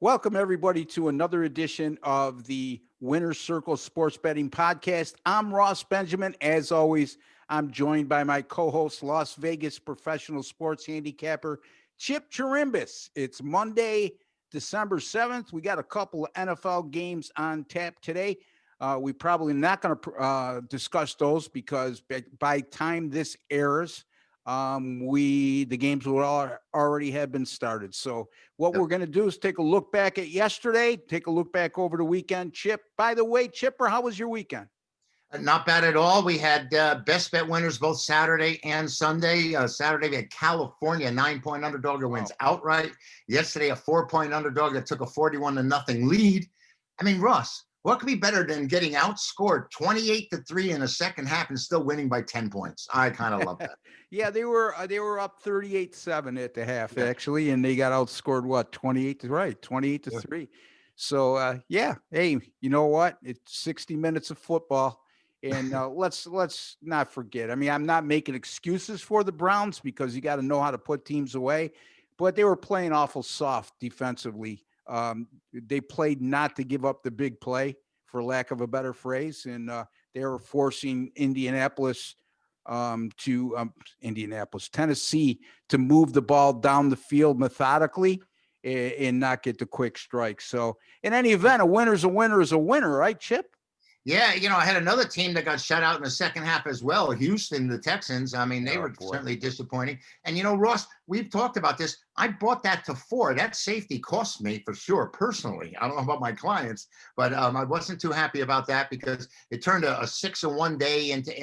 Welcome, everybody, to another edition of the Winner's Circle Sports Betting Podcast. I'm Ross Benjamin. As always, I'm joined by my co-host, Las Vegas professional sports handicapper, Chip Chirimbes. It's Monday, December 7th. We got a couple of NFL games on tap today. We probably not going to discuss those because by time this airs, the games will already have been started. So what we're going to do is take a look back at yesterday, take a look back over the weekend. Chip, by the way, Chipper, how was your weekend? Not bad at all. We had best bet winners both Saturday and Sunday. Saturday, we had California, 9-point underdog that wins outright. Yesterday, a 4-point underdog that took a 41-0 lead. I mean, Ross, what could be better than getting outscored 28-3 in the second half and still winning by 10 points? I kind of love that. Yeah, they were up 38-7 at the half, actually, and they got outscored, 28-3. So, hey, you know what? It's 60 minutes of football. And let's not forget. I mean, I'm not making excuses for the Browns because you got to know how to put teams away, but they were playing awful soft defensively. They played not to give up the big play, for lack of a better phrase, and they were forcing Tennessee to move the ball down the field methodically and not get the quick strikes. So, in any event, a winner's a winner is a winner, right, Chip? Yeah, I had another team that got shut out in the second half as well. Houston, the Texans. I mean, they were certainly disappointing. And, Ross, we've talked about this. I bought that to 4. That safety cost me for sure, personally. I don't know about my clients, but I wasn't too happy about that because it turned a 6-1 day into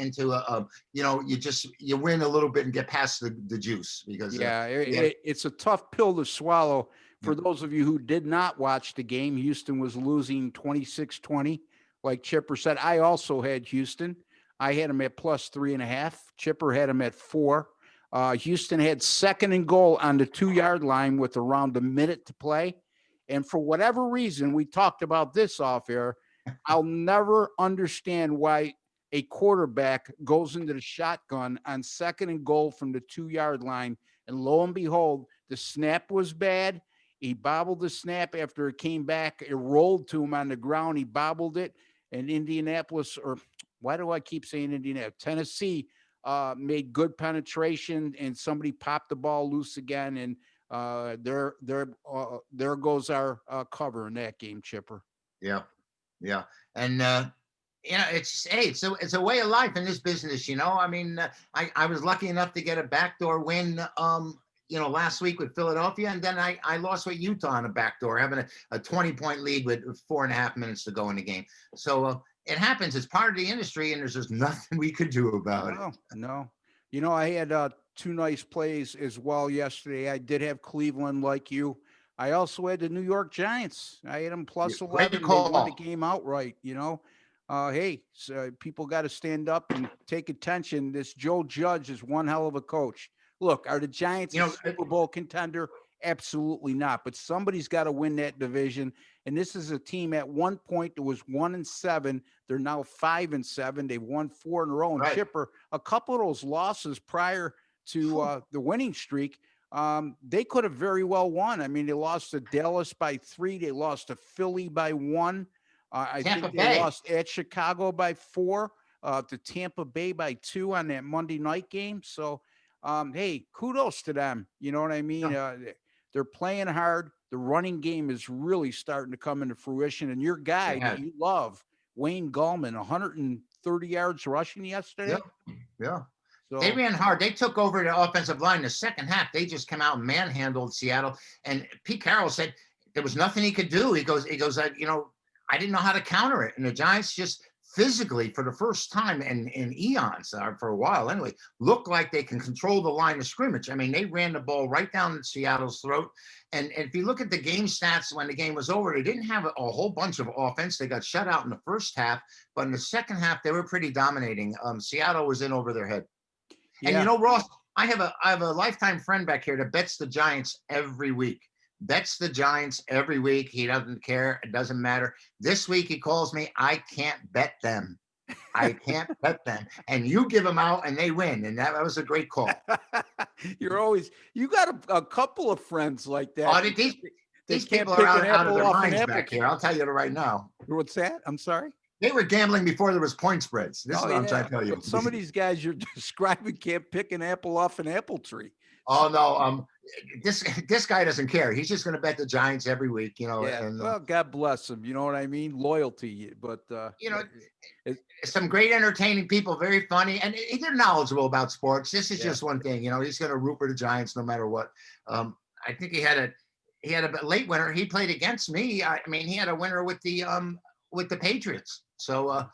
you win a little bit and get past the juice. Because it's a tough pill to swallow. For those of you who did not watch the game, Houston was losing 26-20. Like Chipper said, I also had Houston. I had them at plus 3.5. Chipper had them at 4. Houston had second and goal on the 2-yard line with around a minute to play. And for whatever reason, we talked about this off air, I'll never understand why a quarterback goes into the shotgun on second and goal from the 2-yard line. And lo and behold, the snap was bad. He bobbled the snap after it came back. It rolled to him on the ground. He bobbled it. And why do I keep saying Indianapolis? Tennessee made good penetration, and somebody popped the ball loose again. And there goes our cover in that game, Chipper. Yeah. And it's a way of life in this business. I mean, I was lucky enough to get a backdoor win. Last week with Philadelphia, and then I lost with Utah on a backdoor, having a 20-point lead with 4.5 minutes to go in the game. So it happens. It's part of the industry, and there's just nothing we could do about it. No. I had 2 nice plays as well yesterday. I did have Cleveland like you. I also had the New York Giants. I had them plus 11. They won the game outright, Hey, so people got to stand up and take attention. This Joe Judge is one hell of a coach. Look, are the Giants a Super Bowl contender? Absolutely not. But somebody's got to win that division. And this is a team at one point that was 1-7. They're now 5-7. They've won 4 in a row. And Chipper, a couple of those losses prior to the winning streak, they could have very well won. I mean, they lost to Dallas by 3. They lost to Philly by 1. I think they lost at Chicago by 4, to Tampa Bay by 2 on that Monday night game. So, hey, kudos to them. You know what I mean? They're playing hard. The running game is really starting to come into fruition. And your guy that you love, Wayne Gallman, 130 yards rushing yesterday. Yeah. So they ran hard. They took over the offensive line. The second half, they just came out and manhandled Seattle. And Pete Carroll said there was nothing he could do. He goes, I didn't know how to counter it. And the Giants just physically, for the first time in eons, for a while anyway, look like they can control the line of scrimmage. I mean, they ran the ball right down Seattle's throat. And if you look at the game stats when the game was over, they didn't have a whole bunch of offense. They got shut out in the first half, but in the second half, they were pretty dominating. Seattle was in over their head. Yeah. And Ross, I have a lifetime friend back here that bets the Giants every week. Bets the Giants every week. He doesn't care. It doesn't matter. This week he calls me. I can't bet them. I can't bet them. And you give them out and they win. And that was a great call. You got a couple of friends like that. These can't people pick are an out of apple their off an minds apple back tree. here. I'll tell you right now. What's that? I'm sorry. They were gambling before there was point spreads. This is Oh what I'm trying yeah, to tell you. but some of these guys you're describing can't pick an apple off an apple tree. Oh no, this guy doesn't care. He's just going to bet the Giants every week, Yeah, And well, God bless him. You know what I mean? Loyalty, but you know, it, some great entertaining people, very funny, and they're knowledgeable about sports. This is Yeah. just one thing, he's going to root for the Giants no matter what. I think he had a late winner. He played against me. I mean, he had a winner with the Patriots. So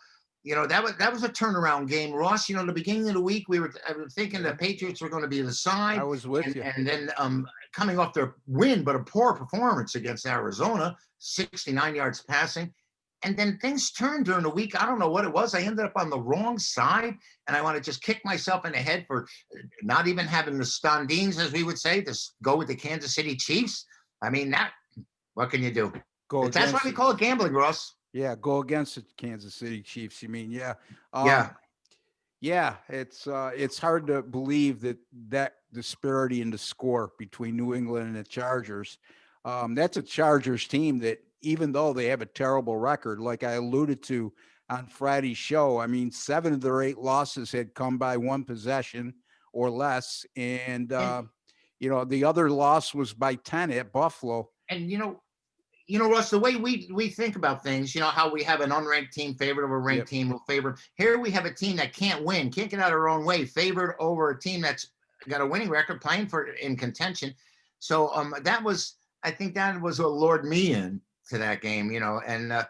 that was a turnaround game, Ross. The beginning of the week I was thinking the Patriots were going to be the side. I was with you. And then coming off their win, but a poor performance against Arizona, 69 yards passing. And then things turned during the week. I don't know what it was. I ended up on the wrong side, and I want to just kick myself in the head for not even having the Stondines, as we would say, to go with the Kansas City Chiefs. I mean, what can you do? That's why we call it gambling, Ross. Yeah, go against the Kansas City Chiefs. You mean, yeah. Yeah, it's hard to believe that disparity in the score between New England and the Chargers. That's a Chargers team that, even though they have a terrible record, like I alluded to on Friday's show, I mean, 7 of their 8 losses had come by 1 possession or less, and the other loss was by 10 at Buffalo. And Russ, the way we think about things, how we have an unranked team favored over a ranked team will favor. Here we have a team that can't win, can't get out of their own way, favored over a team that's got a winning record, playing for in contention. So I think that was what lured me in to that game, and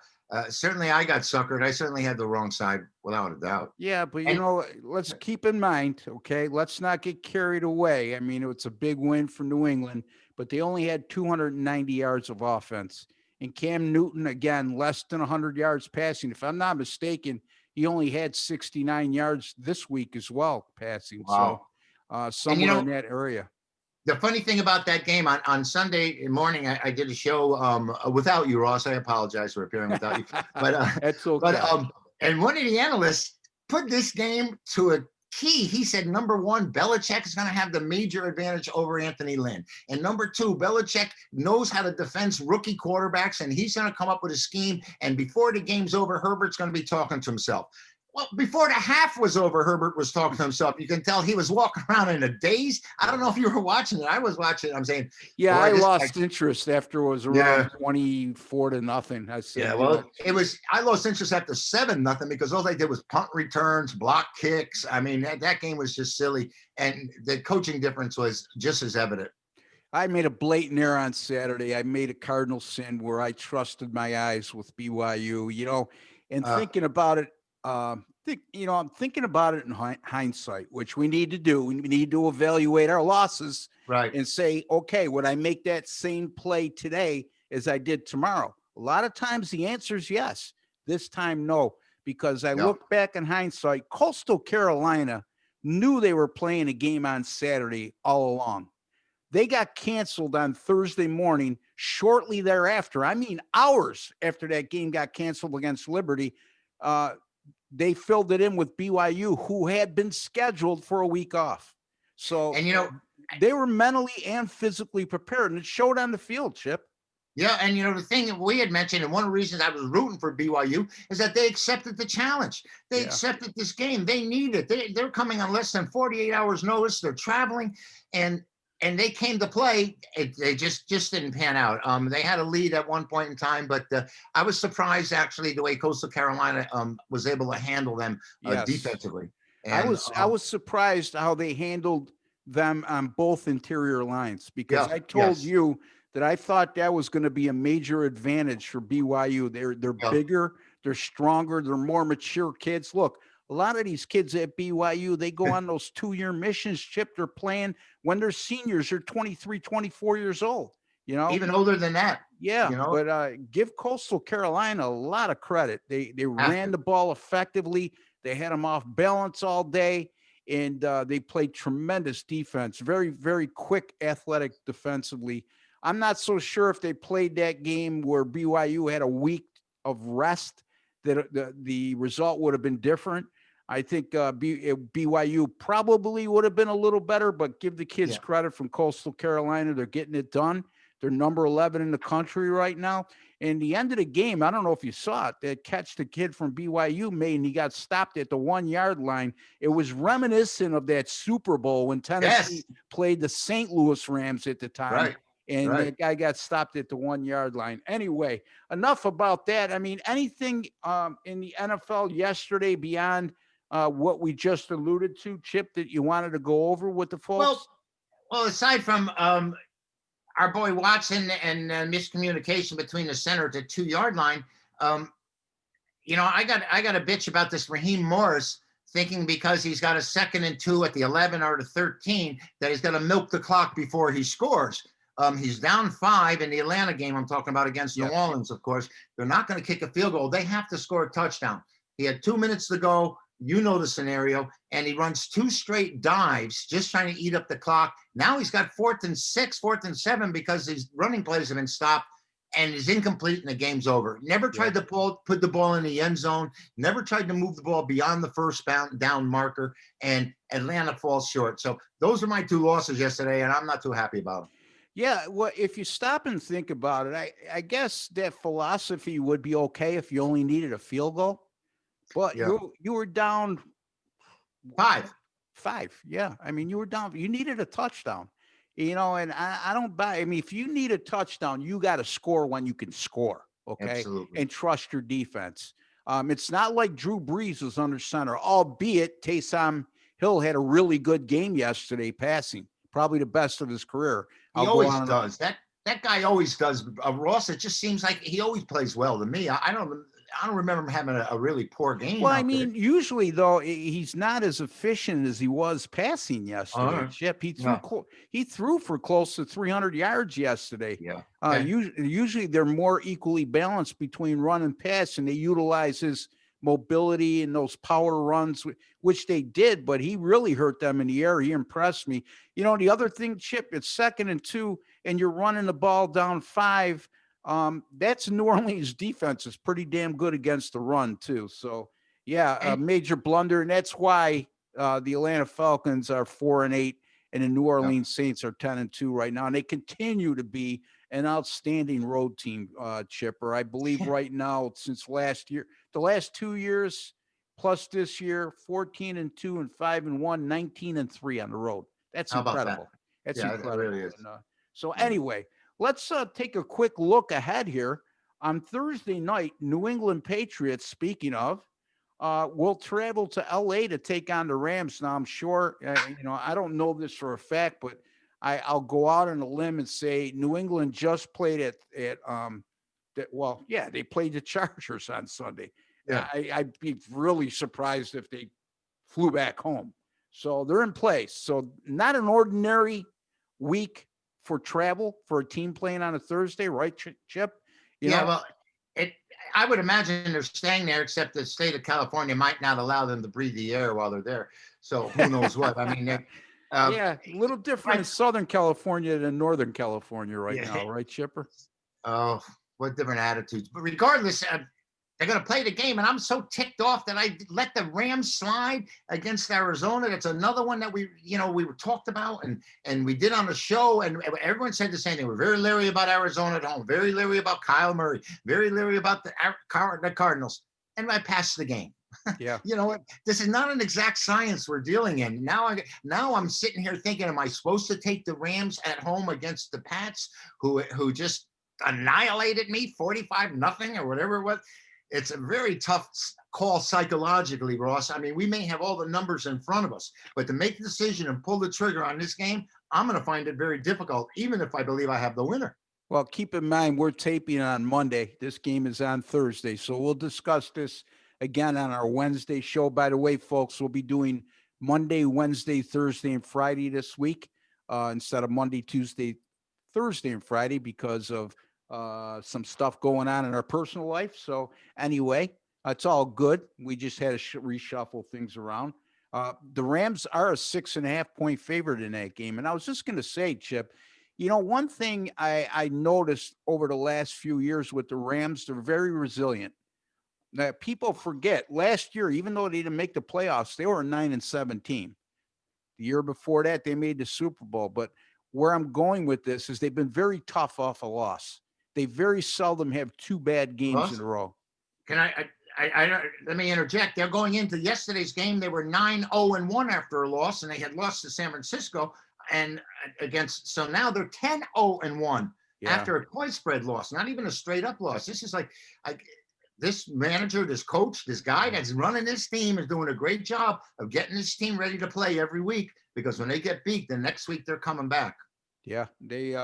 certainly I got suckered. I certainly had the wrong side without a doubt. Yeah, but let's keep in mind, okay, let's not get carried away. I mean, it's a big win for New England, but they only had 290 yards of offense. And Cam Newton, again, less than 100 yards passing. If I'm not mistaken, he only had 69 yards this week as well, passing. Wow. So somewhere in that area. The funny thing about that game, on Sunday morning, I did a show without you, Ross. I apologize for appearing without you. But that's okay. And one of the analysts put this game to a key. He said, number 1, Belichick is going to have the major advantage over Anthony Lynn. And number 2, Belichick knows how to defend rookie quarterbacks, and he's going to come up with a scheme. And before the game's over, Herbert's going to be talking to himself. Well, before the half was over, Herbert was talking to himself. You can tell he was walking around in a daze. I don't know if you were watching it. I was watching it. I'm saying, yeah, I lost interest after it was around 24-0. I said, I lost interest after 7-0 because all they did was punt returns, block kicks. I mean, that game was just silly. And the coaching difference was just as evident. I made a blatant error on Saturday. I made a cardinal sin where I trusted my eyes with BYU, and thinking about it, I'm thinking about it in hindsight, which we need to do. We need to evaluate our losses, right, and say, okay, would I make that same play today as I did tomorrow? A lot of times the answer is yes. This time, no, because I look back in hindsight, Coastal Carolina knew they were playing a game on Saturday all along. They got canceled on Thursday morning shortly thereafter. I mean, hours after that game got canceled against Liberty. They filled it in with BYU, who had been scheduled for a week off. So, and they were mentally and physically prepared, and it showed on the field, Chip. Yeah, and the thing that we had mentioned, and one of the reasons I was rooting for BYU is that they accepted the challenge. They accepted this game. They need it. They're coming on less than 48 hours notice. They're traveling, and they came to play. They just didn't pan out. They had a lead at one point in time, but I was surprised actually the way Coastal Carolina was able to handle them defensively. And, I was surprised how they handled them on both interior lines, because I told you that I thought that was going to be a major advantage for BYU. They're bigger, they're stronger, they're more mature kids. Look, a lot of these kids at BYU, they go on those 2-year missions, Chip. They're playing when they're seniors. They're 23, 24 years old, Even older than that. Yeah, but give Coastal Carolina a lot of credit. They ran the ball effectively. They had them off balance all day, and they played tremendous defense. Very, very quick, athletic defensively. I'm not so sure if they played that game where BYU had a week of rest that the result would have been different. I think BYU probably would have been a little better, but give the kids credit from Coastal Carolina. They're getting it done. They're number 11 in the country right now. And the end of the game, I don't know if you saw it, that catch the kid from BYU made, and he got stopped at the 1 yard line. It was reminiscent of that Super Bowl when Tennessee played the St. Louis Rams at the time. Right. And that guy got stopped at the 1 yard line. Anyway, enough about that. I mean, anything in the NFL yesterday beyond what we just alluded to, Chip, that you wanted to go over with the folks? Well, aside from our boy Watson and miscommunication between the center to 2 yard line, I got a bitch about this Raheem Morris thinking because he's got a 2nd and 2 at the 11 or the 13 that he's got to milk the clock before he scores. He's down 5 in the Atlanta game I'm talking about against New Orleans, of course. They're not going to kick a field goal. They have to score a touchdown. He had 2 minutes to go. You know the scenario. And he runs 2 straight dives just trying to eat up the clock. Now he's got 4th and 6, 4th and 7 because his running plays have been stopped and is incomplete and the game's over. Never tried to put the ball in the end zone. Never tried to move the ball beyond the first down marker. And Atlanta falls short. So those are my 2 losses yesterday, and I'm not too happy about them. Yeah, well, if you stop and think about it, I guess that philosophy would be okay if you only needed a field goal. But you were down 5. Yeah. I mean, you were down. You needed a touchdown, and I don't buy. I mean, if you need a touchdown, you got to score when you can score. Okay. Absolutely. And trust your defense. It's not like Drew Brees was under center, albeit Taysom Hill had a really good game yesterday passing, probably the best of his career. He always does. That guy always does. Ross, it just seems like he always plays well to me. I don't remember him having a really poor game. Well, I mean, usually though, he's not as efficient as he was passing yesterday. Chip, he threw for close to 300 yards yesterday. Yeah. Usually they're more equally balanced between run and pass, and they utilize his mobility and those power runs, which they did, but he really hurt them in the air. He impressed me. The other thing, Chip, it's 2nd and 2, and you're running the ball down 5. That's New Orleans defense is pretty damn good against the run too. So a major blunder. And that's why the Atlanta Falcons are 4-8 and the New Orleans Saints are 10-2 right now. And they continue to be an outstanding road team, Chipper. I believe right now, since last year, the last 2 years plus this year, 14-2 and 5-1, 19-3 on the road. That's incredible. That's incredible. It really is. And, anyway, let's take a quick look ahead here. On Thursday night, New England Patriots, speaking of, will travel to L.A. to take on the Rams. Now, I'm sure, I don't know this for a fact, but I'll go out on a limb and say New England just played they played the Chargers on Sunday. Yeah. I'd be really surprised if they flew back home. So they're in place. So not an ordinary week for travel for a team playing on a Thursday, right, Chip? I would imagine they're staying there, except the state of California might not allow them to breathe the air while they're there. So who knows what? I mean, a little different in Southern California than Northern California now, right, Chipper? Oh, what different attitudes. But regardless, they're going to play the game, and I'm so ticked off that I let the Rams slide against Arizona. That's another one that we were talked about and we did on the show, and everyone said the same thing. We're very leery about Arizona at home, very leery about Kyle Murray, very leery about the Cardinals, and I passed the game. Yeah. You know what? This is not an exact science we're dealing in. Now I'm sitting here thinking, am I supposed to take the Rams at home against the Pats, who just annihilated me 45-0 or whatever it was? It's a very tough call psychologically, Ross. I mean, we may have all the numbers in front of us, but to make the decision and pull the trigger on this game, I'm going to find it very difficult, even if I believe I have the winner. Well, keep in mind, we're taping on Monday. This game is on Thursday. So we'll discuss this again on our Wednesday show. By the way, folks, we'll be doing Monday, Wednesday, Thursday, and Friday this week instead of Monday, Tuesday, Thursday, and Friday because of some stuff going on in our personal life. So anyway, it's all good. We just had to reshuffle things around. The Rams are a 6.5-point favorite in that game. And I was just going to say, Chip, one thing I noticed over the last few years with the Rams, they're very resilient. Now, people forget last year, even though they didn't make the playoffs, they were a 9-7 team. The year before that, they made the Super Bowl. But where I'm going with this is they've been very tough off a loss. They very seldom have two bad games in a row. Can I let me interject. They're going into yesterday's game. They were 9-0-1 after a loss, and they had lost to San Francisco and so now they're 10-0-1 after a point spread loss, not even a straight up loss. This is like this manager, this coach, this guy that's running this team is doing a great job of getting this team ready to play every week, because when they get beat, the next week they're coming back. Yeah, they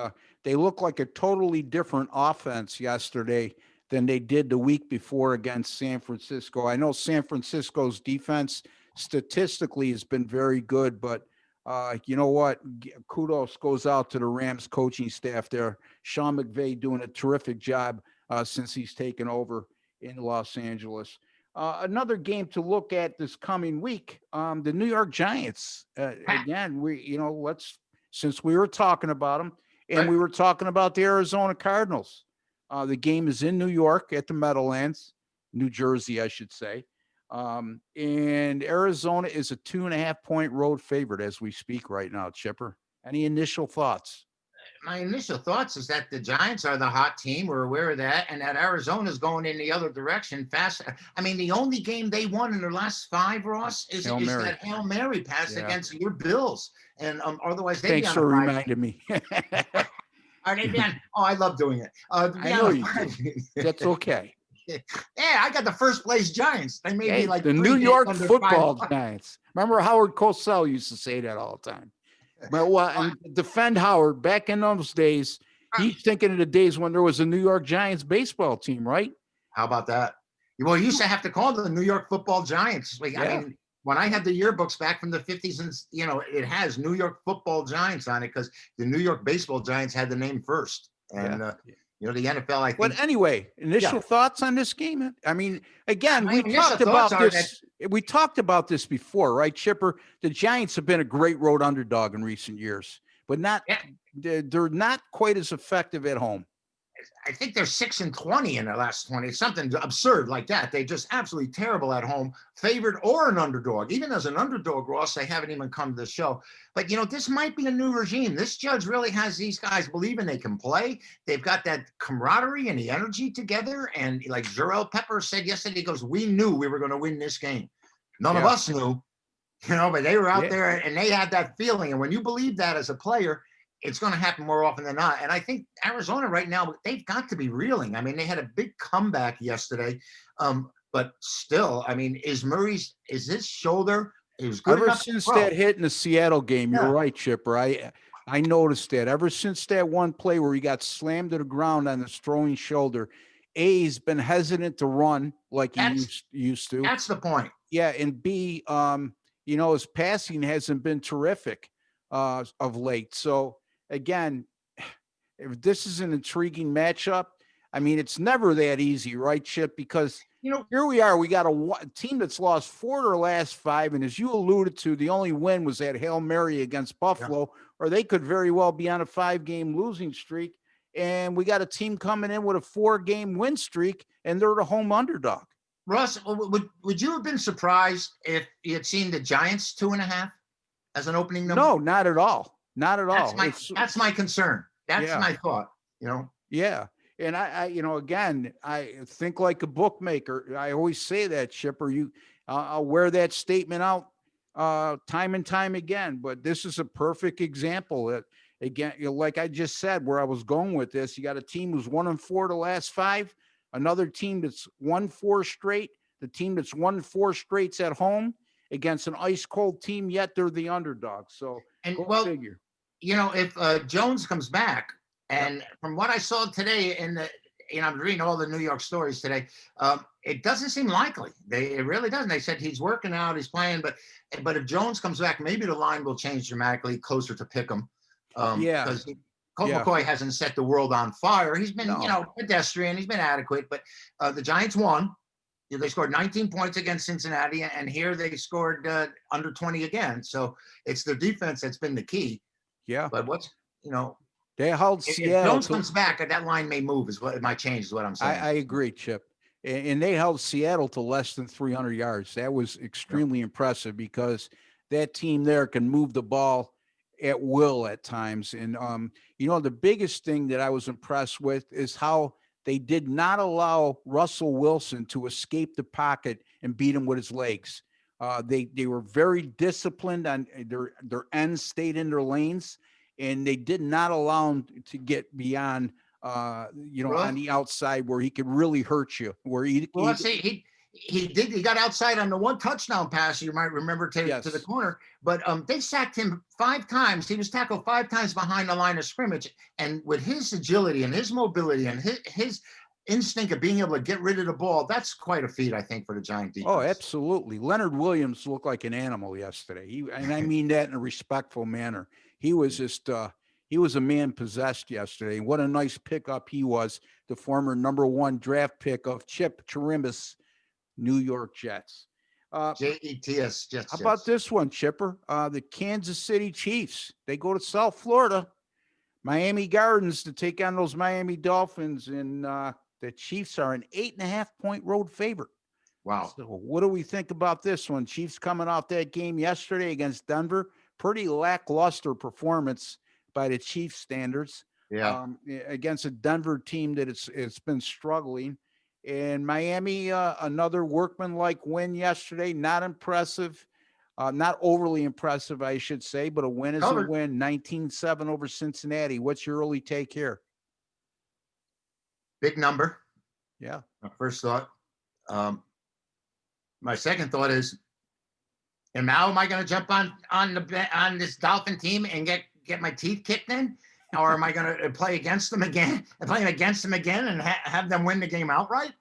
look like a totally different offense yesterday than they did the week before against San Francisco. I know San Francisco's defense statistically has been very good, but you know what? Kudos goes out to the Rams coaching staff there. Sean McVay doing a terrific job since he's taken over in Los Angeles. Another game to look at this coming week, the New York Giants. Again, since we were talking about them, and we were talking about the Arizona Cardinals. The game is in New York at the Meadowlands, New Jersey, I should say. And Arizona is a 2.5-point road favorite as we speak right now, Chipper. Any initial thoughts? My initial thoughts is that the Giants are the hot team. We're aware of that. And that Arizona's going in the other direction fast. I mean, the only game they won in their last 5, Ross, is that Hail Mary pass against your Bills. And otherwise, thanks for reminding me. Are they been? Oh, I love doing it. I know you do. That's okay. Yeah, I got the first place Giants. They may be like the New York Football Giants. Remember Howard Cosell used to say that all the time. Well, and defend Howard back in those days. He's thinking of the days when there was a New York Giants baseball team, right? How about that? Well, you used to have to call them the New York Football Giants. Like, I mean, when I had the yearbooks back from the 50s, and it has New York Football Giants on it because the New York Baseball Giants had the name first. And the NFL, I think. But anyway, initial thoughts on this game? I mean, again, we talked about this. We talked about this before, right, Chipper? The Giants have been a great road underdog in recent years, but they're not quite as effective at home. I think they're 6-20 in their last 20. It's something absurd like that. They just absolutely terrible at home, favored or an underdog. Even as an underdog, Ross, they haven't even come to the show. But, this might be a new regime. This judge really has these guys believing they can play. They've got that camaraderie and the energy together. And like Jarrell Pepper said yesterday, he goes, we knew we were going to win this game. None of us knew, but they were out there and they had that feeling. And when you believe that as a player, it's going to happen more often than not. And I think Arizona right now, they've got to be reeling. I mean, they had a big comeback yesterday. But still, I mean, is his shoulder, it was good ever since that hit in the Seattle game. You're right, Chipper. I noticed that ever since that one play where he got slammed to the ground on his throwing shoulder, he's been hesitant to run like he used to. That's the point. Yeah. And B, his passing hasn't been terrific of late. So, again, if this is an intriguing matchup, I mean, it's never that easy, right, Chip? Because here we are. We got a team that's lost 4 of their last 5, and as you alluded to, the only win was that Hail Mary against Buffalo, or they could very well be on a 5-game losing streak. And we got a team coming in with a 4-game win streak, and they're the home underdog. Russ, would you have been surprised if you had seen the Giants 2.5 as an opening number? No, not at all. Not at all. That's my concern. That's my thought, Yeah. And again, I think like a bookmaker. I always say that, Chipper. I'll wear that statement out time and time again. But this is a perfect example that, again, like I just said, where I was going with this, you got a team who's 1-4 the last 5, another team that's won 4 straight, the team that's won 4 straights at home against an ice cold team, yet they're the underdog. So, go figure. If Jones comes back, and from what I saw today I'm reading all the New York stories today, it doesn't seem likely. It really doesn't. They said he's working out, he's playing, but if Jones comes back, maybe the line will change dramatically closer to pick him. Because Colt McCoy hasn't set the world on fire. He's been, pedestrian. He's been adequate, but the Giants won. They scored 19 points against Cincinnati, and here they scored under 20 again. So it's their defense that's been the key. Yeah. But they held Seattle. If Jones comes back, that line may move. It might change. Is what I'm saying. I agree, Chip. And they held Seattle to less than 300 yards. That was extremely impressive because that team there can move the ball at will at times. And, the biggest thing that I was impressed with is how they did not allow Russell Wilson to escape the pocket and beat him with his legs. They were very disciplined on their ends, stayed in their lanes, and they did not allow him to get beyond, on the outside where he could really hurt you. Where let's see, he got outside on the one touchdown pass you might remember to the corner, but they sacked him 5 times. He was tackled 5 times behind the line of scrimmage, and with his agility and his mobility and his instinct of being able to get rid of the ball, that's quite a feat, I think, for the Giant defense. Oh, absolutely. Leonard Williams looked like an animal yesterday. And I mean that in a respectful manner. He was just he was a man possessed yesterday. What a nice pickup he was, the former #1 draft pick of Chip Chirimbes, New York Jets. Jets. How about this one, Chipper? The Kansas City Chiefs. They go to South Florida, Miami Gardens, to take on those Miami Dolphins, and the Chiefs are an 8.5-point road favorite. Wow. So what do we think about this one? Chiefs coming off that game yesterday against Denver. Pretty lackluster performance by the Chiefs standards. Yeah. Against a Denver team that it's been struggling. And Miami, another workmanlike win yesterday. Not impressive. Not overly impressive, I should say, but a win is a win. 19-7 over Cincinnati. What's your early take here? Big number. Yeah. My first thought. My second thought is, and now am I going to jump on this Dolphin team and get my teeth kicked in, or am I going to play against them again and have them win the game outright?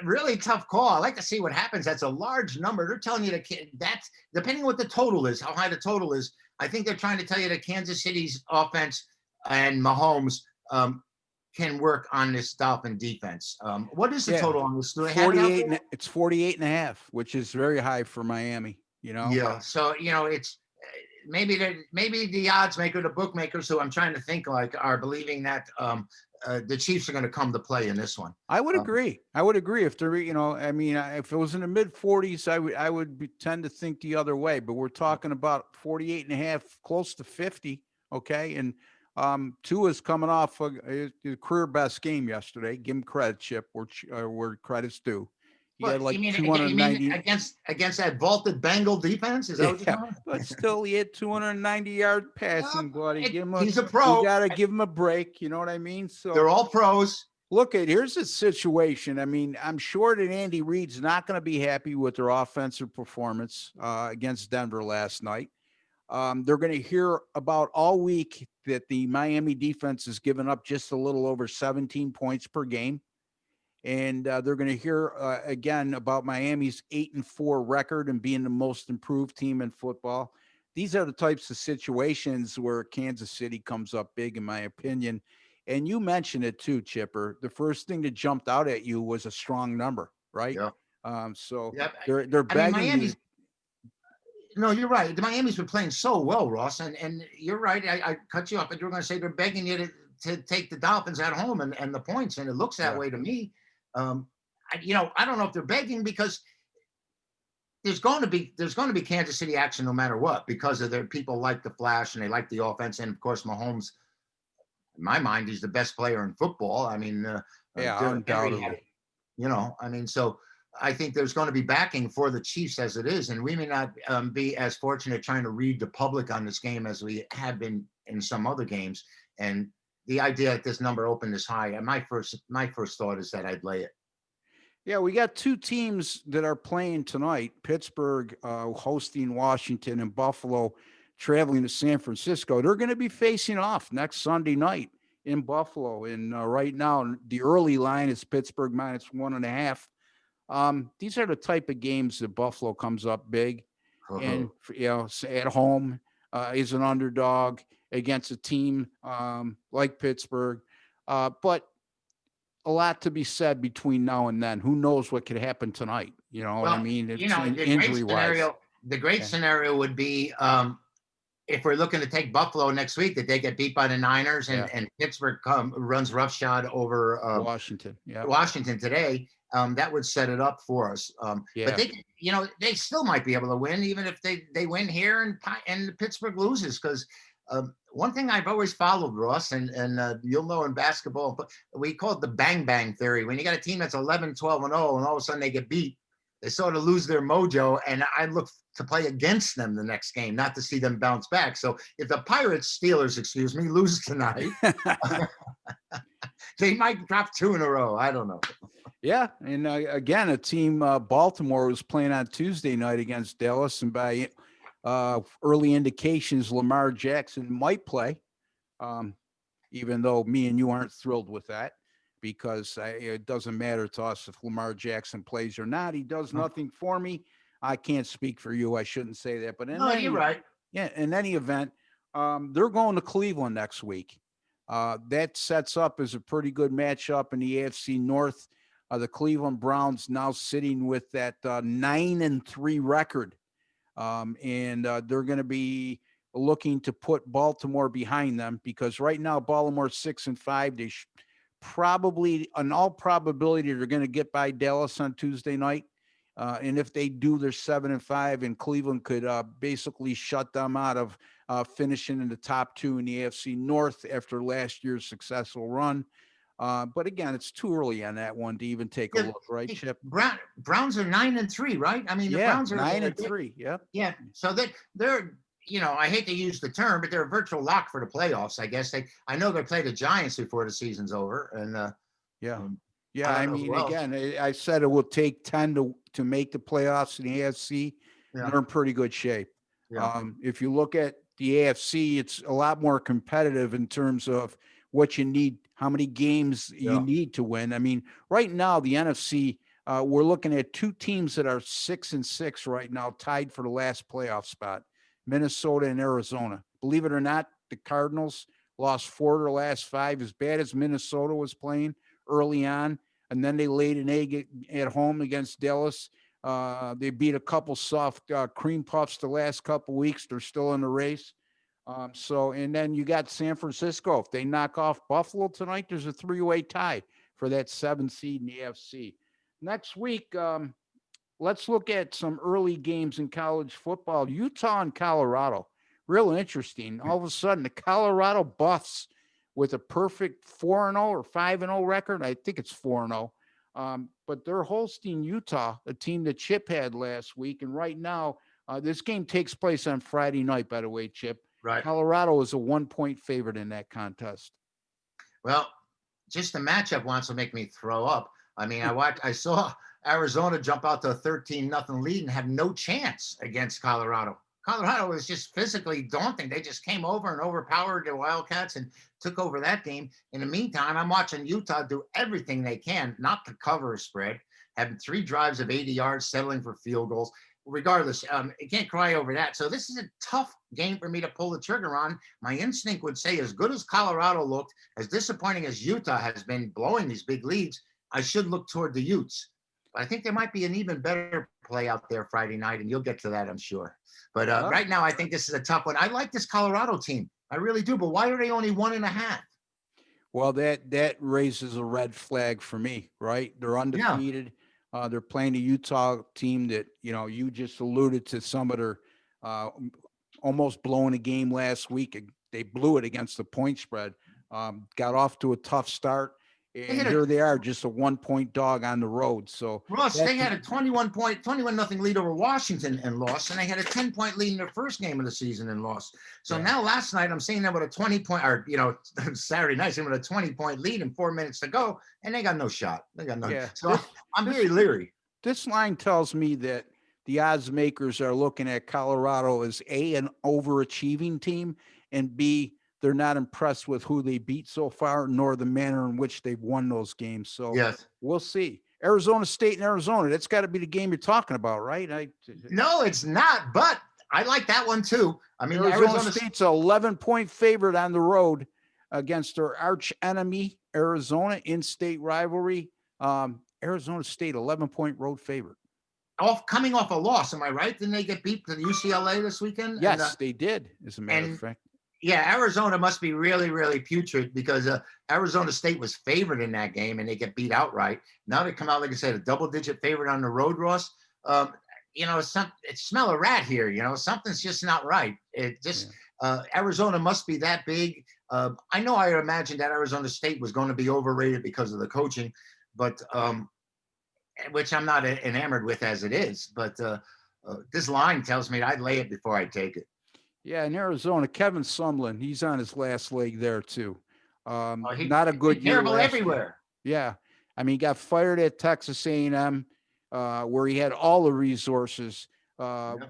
Really tough call. I like to see what happens. That's a large number. They're telling you that's depending on what the total is, how high the total is. I think they're trying to tell you that Kansas City's offense and Mahomes can work on this Dolphin defense. What is the total on this? Do they 48? It's 48.5, which is very high for Miami. Yeah. So it's maybe the odds maker, the bookmakers, who I'm trying to think like, are believing that the Chiefs are going to come to play in this one. I would agree. If they're, if it was in the mid 40s, I would tend to think the other way. But we're talking about 48.5, close to 50. Okay, and Tua's coming off a career best game yesterday. Give him credit, Chip, where credit's due. He had like 290 against that vaulted Bengal defense. Is that what you're talking? But still, he had 290-yard passing, buddy. He's a pro. You got to give him a break. You know what I mean? So they're all pros. Here's the situation. I mean, I'm sure that Andy Reid's not going to be happy with their offensive performance against Denver last night. They're going to hear about all week that the Miami defense has given up just a little over 17 points per game. And they're going to hear again about Miami's 8-4 record and being the most improved team in football. These are the types of situations where Kansas City comes up big, in my opinion. And you mentioned it too, Chipper. The first thing that jumped out at you was a strong number, right? Yeah. They're begging you. No, you're right. The Miami's been playing so well, Ross, and you're right. I cut you off, but you're going to say they're begging you to take the Dolphins at home and the points, and it looks that way to me. I don't know if they're begging, because there's going to be Kansas City action no matter what, because of their people like the flash and they like the offense, and of course Mahomes, in my mind, he's the best player in football. I mean, undoubtedly. So I think there's going to be backing for the Chiefs as it is, and we may not be as fortunate trying to read the public on this game as we have been in some other games. And the idea that this number opened this high, and my first thought is that I'd lay it. Yeah, we got 2 teams that are playing tonight. Pittsburgh hosting Washington, and Buffalo traveling to San Francisco. They're going to be facing off next Sunday night in Buffalo. And right now, the early line is Pittsburgh -1.5. These are the type of games that Buffalo comes up big, and at home is an underdog against a team like Pittsburgh. But a lot to be said between now and then. Who knows what could happen tonight? What I mean? It's injury-wise. The great scenario would be if we're looking to take Buffalo next week, that they get beat by the Niners, and Pittsburgh runs roughshod over Washington. Yeah, Washington today. that would set it up for us. But Yeah. they still might be able to win, even if they win here and Pittsburgh loses. Because one thing I've always followed, Ross, and you'll know in basketball, but we call it the bang bang theory. When you got a team that's 11, 12, and 0, and all of a sudden they get beat, they sort of lose their mojo. And I look to play against them the next game, not to see them bounce back. So if the Steelers, lose tonight, they might drop 2 in a row. I don't know. Yeah, and again, a team Baltimore was playing on Tuesday night against Dallas, and by early indications, Lamar Jackson might play, even though me and you aren't thrilled with that, because it doesn't matter to us if Lamar Jackson plays or not. He does nothing for me. I can't speak for you. I shouldn't say that, but You're right. Yeah, in any event, they're going to Cleveland next week. That sets up as a pretty good matchup in the AFC North. The Cleveland Browns now sitting with that 9-3 record. And they're going to be looking to put Baltimore behind them, because right now Baltimore's 6-5. They probably, in all probability, they're going to get by Dallas on Tuesday night. And if they do, they're 7-5, and Cleveland could basically shut them out of finishing in the top 2 in the AFC North after last year's successful run. But again, it's too early on that one to even take a look, right, Chip? Browns are 9-3, right? I mean, the Browns are 9-3. Yep. Yeah. So they're I hate to use the term, but they're a virtual lock for the playoffs. I guess I know they play the Giants before the season's over, and I mean, again, I said it will take 10 to make the playoffs in the AFC. Yeah. They're in pretty good shape. Yeah. If you look at the AFC, it's a lot more competitive in terms of what you need, how many games you need to win. I mean, right now, the NFC, we're looking at 2 teams that are 6-6 right now, tied for the last playoff spot, Minnesota and Arizona. Believe it or not, the Cardinals lost 4 of their last 5, as bad as Minnesota was playing early on. And then they laid an egg at home against Dallas. They beat a couple soft cream puffs the last couple weeks. They're still in the race. And then you got San Francisco. If they knock off Buffalo tonight, there's a 3-way tie for that 7th seed in the AFC. Next week, let's look at some early games in college football. Utah and Colorado, real interesting. All of a sudden, the Colorado Buffs with a perfect 4-0 or 5-0 record. I think it's 4-0. But they're hosting Utah, a team that Chip had last week. And right now, this game takes place on Friday night, by the way, Chip. Right. Colorado is a 1-point favorite in that contest. Well, just the matchup wants to make me throw up. I mean, I saw Arizona jump out to a 13-0 lead and have no chance against Colorado. Colorado was just physically daunting. They just came over and overpowered the Wildcats and took over that game. In the meantime, I'm watching Utah do everything they can not to cover a spread, having 3 drives of 80 yards, settling for field goals. Regardless, you can't cry over that. So this is a tough game for me to pull the trigger on. My instinct would say, as good as Colorado looked, as disappointing as Utah has been blowing these big leads, I should look toward the Utes. But I think there might be an even better play out there Friday night, and you'll get to that, I'm sure. But right now, I think this is a tough one. I like this Colorado team. I really do. But why are they only 1.5? Well, that raises a red flag for me, right? They're undefeated. Yeah. They're playing a Utah team that, you just alluded to some of their almost blowing a game last week. They blew it against the point spread, got off to a tough start. And here they are, just a 1-point dog on the road. So Ross, they had a 21-0 lead over Washington and lost, and they had a 10-point lead in their first game of the season and lost. So now last night I'm seeing them with a 20-point, or Saturday night, seeing with a 20-point lead and 4 minutes to go, and they got no shot. They got no. Yeah. So I'm very leery. This line tells me that the odds makers are looking at Colorado as A, an overachieving team, and B, they're not impressed with who they beat so far, nor the manner in which they've won those games. So we'll see. Arizona State and Arizona, that's got to be the game you're talking about, right? No, it's not, but I like that one too. I mean, Arizona State's an 11-point favorite on the road against their arch enemy, Arizona, in-state rivalry. Arizona State, 11-point road favorite. Coming off a loss, am I right? Didn't they get beat to the UCLA this weekend? Yes, they did, as a matter of fact. Yeah, Arizona must be really, really putrid because Arizona State was favored in that game and they get beat outright. Now they come out, like I said, a double-digit favorite on the road, Ross. It smell a rat here. Something's just not right. It just Arizona must be that big. I know I imagined that Arizona State was going to be overrated because of the coaching, but which I'm not enamored with as it is. But this line tells me I'd lay it before I take it. Yeah, in Arizona, Kevin Sumlin, he's on his last leg there too. Not a He's good year terrible last everywhere. year. Yeah, I mean, he got fired at Texas A&M, where he had all the resources,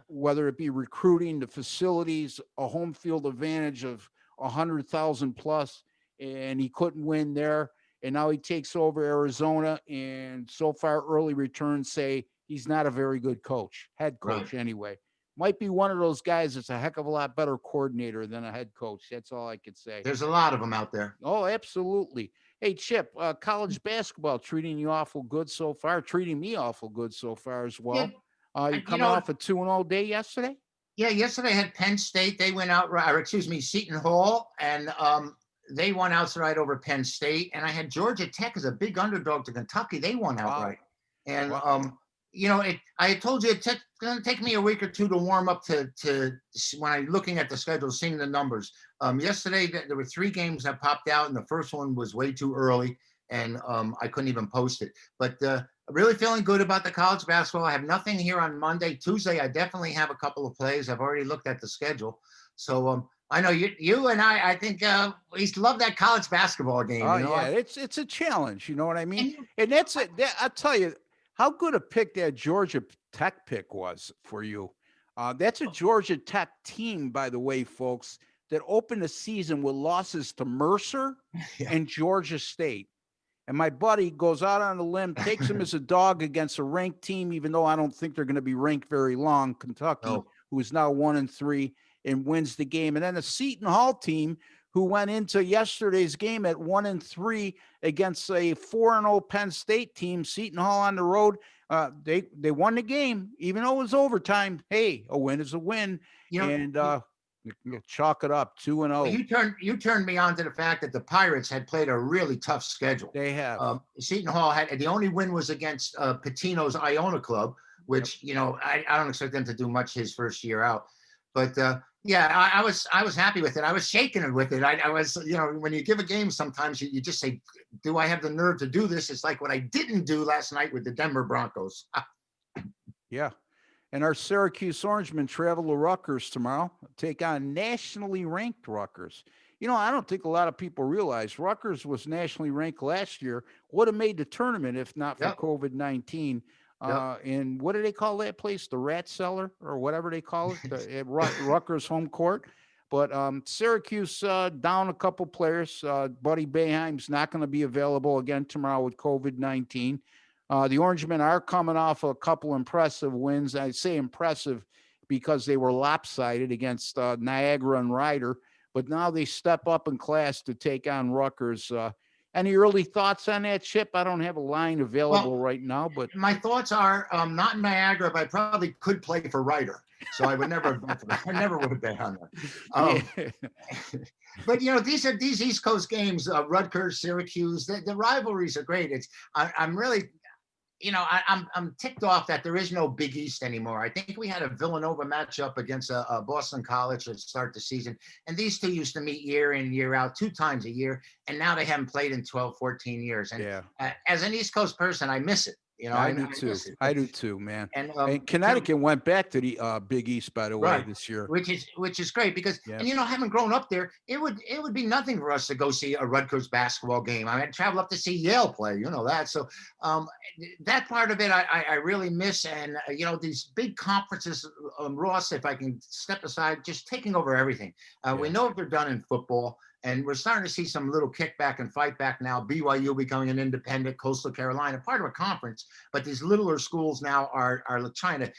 whether it be recruiting, the facilities, a home field advantage of 100,000 plus, and he couldn't win there. And now he takes over Arizona, and so far, early returns say he's not a very good coach, head coach anyway. Might be one of those guys that's a heck of a lot better coordinator than a head coach. That's all I could say. There's a lot of them out there. Oh, absolutely. Hey, Chip, college basketball treating you awful good so far, treating me awful good so far as well. You coming off a 2-0 day yesterday? Yeah, yesterday I had Penn State. They went out, or excuse me, Seton Hall, and they won outright over Penn State. And I had Georgia Tech as a big underdog to Kentucky. They won outright. Wow. And I had told you it's going to take me a week or two to warm up to when I'm looking at the schedule, seeing the numbers. Yesterday, there were 3 games that popped out, and the first one was way too early, and I couldn't even post it. But really feeling good about the college basketball. I have nothing here on Monday. Tuesday, I definitely have a couple of plays. I've already looked at the schedule. So I know you and I think we used to love that college basketball game. Oh, yeah, it's a challenge. You know what I mean? And that's it. I'll tell you, how good a pick that Georgia Tech pick was for you. That's a Georgia Tech team, by the way, folks, that opened the season with losses to Mercer and Georgia State. And my buddy goes out on a limb, takes him as a dog against a ranked team, even though I don't think they're going to be ranked very long, Kentucky, who is now 1-3 and wins the game. And then the Seton Hall team, who went into yesterday's game at 1-3 against a 4-0 Penn State team, Seton Hall on the road. They won the game, even though it was overtime. Hey, a win is a win. Chalk it up 2-0. You turned me on to the fact that the Pirates had played a really tough schedule. They have. Seton Hall had the only win was against Pitino's Iona club, which I don't expect them to do much his first year out. But I was happy with it. I was shaking it with it. I was, when you give a game, sometimes you just say, do I have the nerve to do this? It's like what I didn't do last night with the Denver Broncos. Yeah. And our Syracuse Orangemen travel to Rutgers tomorrow, take on nationally ranked Rutgers. I don't think a lot of people realize Rutgers was nationally ranked last year, would have made the tournament if not for COVID-19. And what do they call that place? The Rat Cellar or whatever they call it, Rutgers home court. But Syracuse down a couple players. Buddy Boeheim's not going to be available again tomorrow with COVID-19. The Orangemen are coming off a couple impressive wins. I say impressive because they were lopsided against Niagara and Ryder, but now they step up in class to take on Rutgers. Any early thoughts on that, Chip? I don't have a line available right now, but my thoughts are not in Niagara, but I probably could play for Ryder, so I would never have bet for that. I never would have bet on that. But these East Coast games, Rutgers, Syracuse, the rivalries are great. I'm really. I'm ticked off that there is no Big East anymore. I think we had a Villanova matchup against a Boston College to start the season. And these two used to meet year in, year out, 2 times a year. And now they haven't played in 12, 14 years. And as an East Coast person, I miss it. I do too. I do too, man. And Connecticut went back to the Big East, by the way, this year, which is great because and having grown up there, it would be nothing for us to go see a Rutgers basketball game. I mean, I'd travel up to see Yale play, that. So that part of it, I really miss. And these big conferences, Ross, if I can step aside, just taking over everything. We know if they're done in football. And we're starting to see some little kickback and fight back now. BYU becoming an independent, Coastal Carolina, part of a conference. But these littler schools now are trying to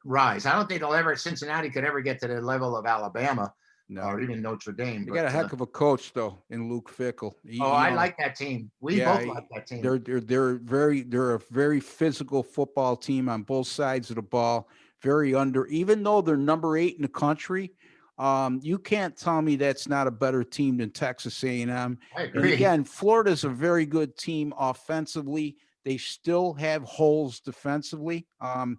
rise. I don't think Cincinnati could ever get to the level of Alabama or even Notre Dame. They got a heck of a coach, though, in Luke Fickell. I like that team. We both like that team. They're a very physical football team on both sides of the ball. Even though they're number 8 in the country, You can't tell me that's not a better team than Texas A&M. I And agree. again, Florida's a very good team offensively. They still have holes defensively. They're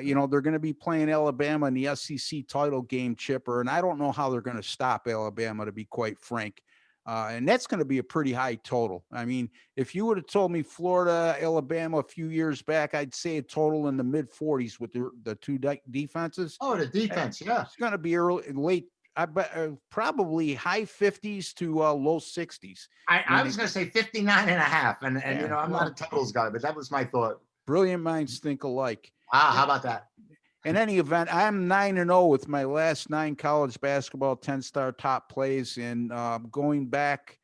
going to be playing Alabama in the SEC title game, Chipper, and I don't know how they're going to stop Alabama, to be quite frank. And that's going to be a pretty high total. I mean, if you would have told me Florida, Alabama a few years back, I'd say a total in the mid 40s with the two defenses. Oh, the defense, yeah. It's going to be late. I bet probably high 50s to low 60s. I was going to say 59.5. And Yeah, I'm not a totals guy, but that was my thought. Brilliant minds think alike. How about that? In any event, I'm 9-0 with my last 9 college basketball 10-star top plays, and going back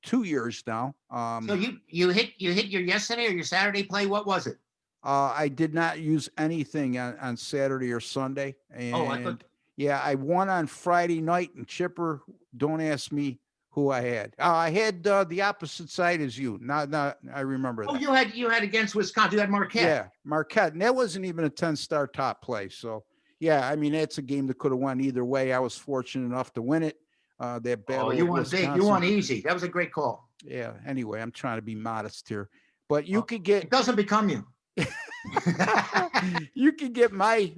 2 years now. So you hit your yesterday or your Saturday play? What was it? I did not use anything on Saturday or Sunday, and I won on Friday night. And Chipper, don't ask me who I had. I had the opposite side as you. Not I remember that. Oh, you had against Wisconsin. You had Marquette. Yeah, Marquette, and that wasn't even a 10-star top play. So yeah, I mean that's a game that could have won either way. I was fortunate enough to win it. That battle. You won big. You won easy. That was a great call. Yeah. Anyway, I'm trying to be modest here, but you could get. It doesn't become you. You can get my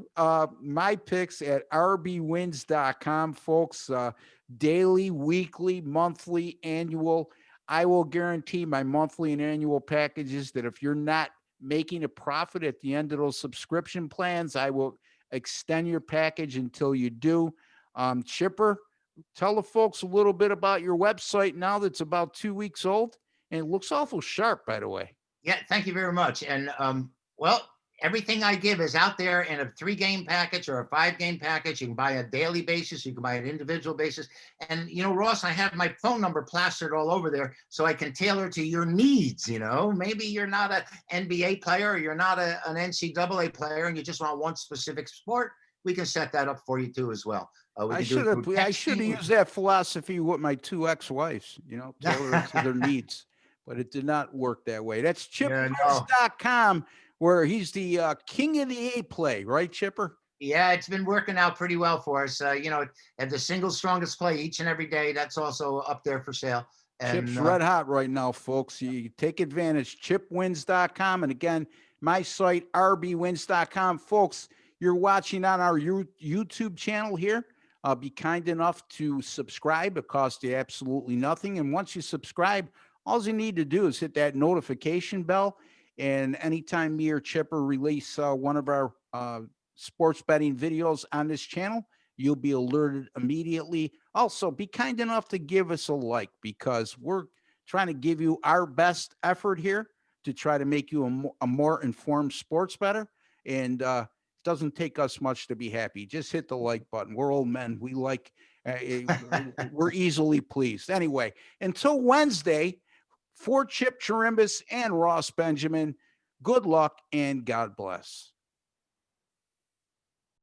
picks at rbwins.com, folks. Daily, weekly, monthly, annual. I will guarantee my monthly and annual packages that if you're not making a profit at the end of those subscription plans, I will extend your package until you do. Chipper, tell the folks a little bit about your website now that's about 2 weeks old, and it looks awful sharp, by the way. Yeah, thank you very much. And everything I give is out there in a 3-game package or a 5-game package. You can buy a daily basis. You can buy an individual basis. And, Ross, I have my phone number plastered all over there so I can tailor to your needs. Maybe you're not an NBA player or you're not an NCAA player and you just want one specific sport. We can set that up for you too as well. I should have used that philosophy with my 2 ex-wives, tailored to their needs, but it did not work that way. That's chipwins.com, where he's the king of the A play, right, Chipper? Yeah, it's been working out pretty well for us. At the single strongest play each and every day. That's also up there for sale. And, Chip's red hot right now, folks. You take advantage. Chipwins.com. And again, my site, rbwins.com. Folks, you're watching on our YouTube channel here. Be kind enough to subscribe. It costs you absolutely nothing. And once you subscribe, all you need to do is hit that notification bell. And anytime me or Chipper release one of our sports betting videos on this channel, you'll be alerted immediately. Also, be kind enough to give us a like, because we're trying to give you our best effort here to try to make you a more informed sports bettor. And it doesn't take us much to be happy. Just hit the like button. We're old men. We like, we're easily pleased. Anyway, until Wednesday, for Chip Chirimbes and Ross Benjamin, good luck and God bless.